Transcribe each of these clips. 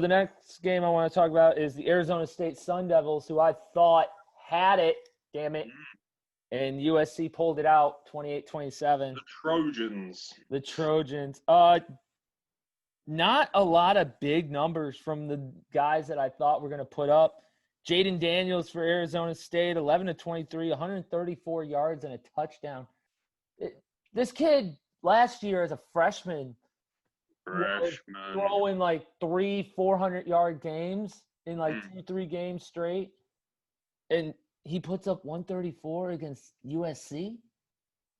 the next game I want to talk about is the Arizona State Sun Devils, who I thought had it, damn it. And USC pulled it out 28-27. The Trojans. The Trojans. Not a lot of big numbers from the guys that I thought were going to put up. Jaden Daniels for Arizona State, 11-23, 134 yards and a touchdown. This kid last year as a freshman was throwing like 400-yard games in like 2-3 games straight. And he puts up 134 against USC.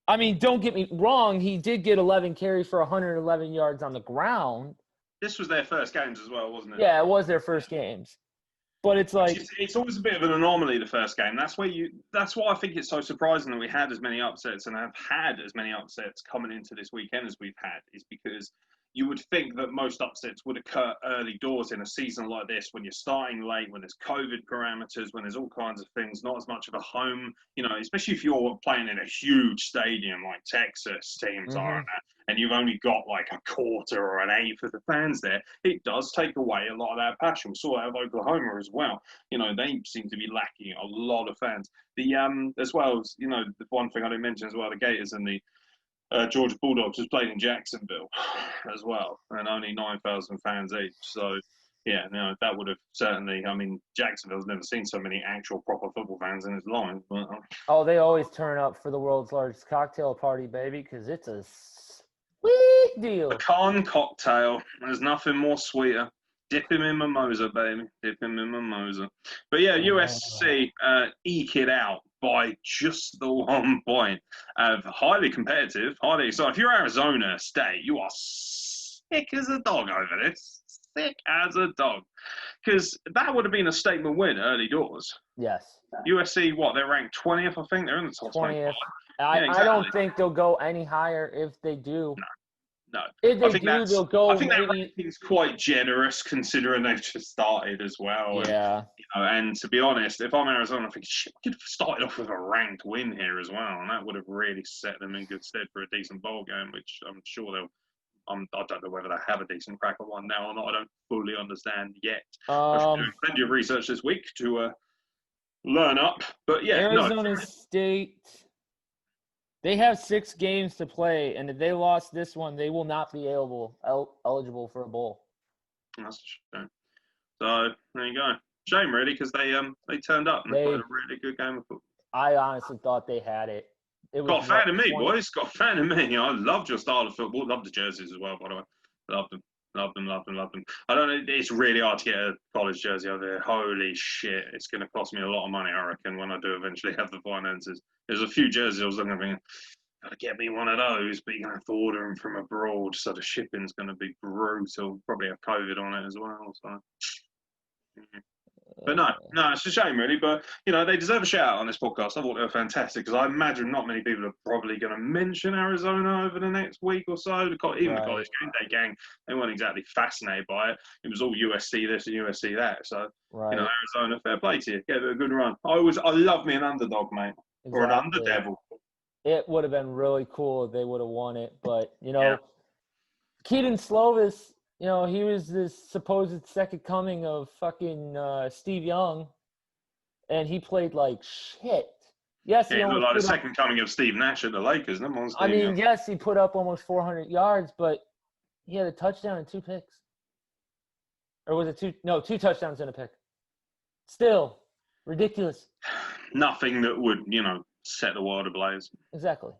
I mean, don't get me wrong. He did get 11 carries for 111 yards on the ground. This was their first games as well, wasn't it? Yeah, it was their first games. But it's like it's always a bit of an anomaly, the first game. That's why I think it's so surprising that we had as many upsets and have had as many upsets coming into this weekend as we've had, is because you would think that most upsets would occur early doors in a season like this, when you're starting late, when there's COVID parameters, when there's all kinds of things, not as much of a home, especially if you're playing in a huge stadium like Texas teams are, and you've only got like a quarter or an eighth of the fans there. It does take away a lot of that passion. We saw that of Oklahoma as well. They seem to be lacking a lot of fans. As well as, the one thing I didn't mention as well, the Gators and the Georgia Bulldogs was played in Jacksonville as well, and only 9,000 fans each. So, yeah, that would have certainly, Jacksonville's never seen so many actual proper football fans in its life. But, they always turn up for the world's largest cocktail party, baby, because it's a sweet deal. Pecan cocktail. There's nothing more sweeter. Dip him in mimosa, baby. Dip him in mimosa. But, yeah, USC eke it out by just the 1 point. Highly competitive, highly exciting. If you're Arizona State, you are sick as a dog over this. Sick as a dog. Because that would have been a statement win early doors. Yes. USC, they're ranked 20th, I think. They're in the top 20th. 25. I don't think they'll go any higher if they do. No. If they do, they'll go. I think that ranking's quite generous considering they've just started as well. Yeah. And to be honest, if I'm Arizona, I think we could have started off with a ranked win here as well, and that would have really set them in good stead for a decent bowl game, which I'm sure they'll. I don't know whether they have a decent crack at one now or not. I don't fully understand yet. I should do plenty of research this week to learn up. But yeah, Arizona State. They have 6 games to play, and if they lost this one, they will not be eligible for a bowl. That's a shame. So there you go. Shame, really, because they turned up and they played a really good game of football. I honestly thought they had it. Got a fan of me, boys. Got a fan of me. I loved your style of football. Love the jerseys as well, by the way. Love them. I don't know. It's really hard to get a college jersey over there. Holy shit. It's going to cost me a lot of money, I reckon, when I do eventually have the finances. There's a few jerseys I was looking at, gotta get me one of those, but you're going to have to order them from abroad, so the shipping's going to be brutal. Probably have COVID on it as well. So. But no, it's a shame, really. But, they deserve a shout-out on this podcast. I thought they were fantastic, because I imagine not many people are probably going to mention Arizona over the next week or so. Even the college game day gang, they weren't exactly fascinated by it. It was all USC this and USC that. So, Arizona, fair play to you. Gave it a good run. I love me an underdog, mate. Exactly. Or an underdevil. It would have been really cool if they would have won it. But, Keaton Slovis, he was this supposed second coming of fucking Steve Young, and he played like shit. Yes, he looked like the second coming of Steve Nash at the Lakers. Yes, he put up almost 400 yards, but he had a touchdown and 2 picks. Or was it 2? No, 2 touchdowns and a pick. Still, ridiculous. Nothing that would, set the world ablaze. Exactly.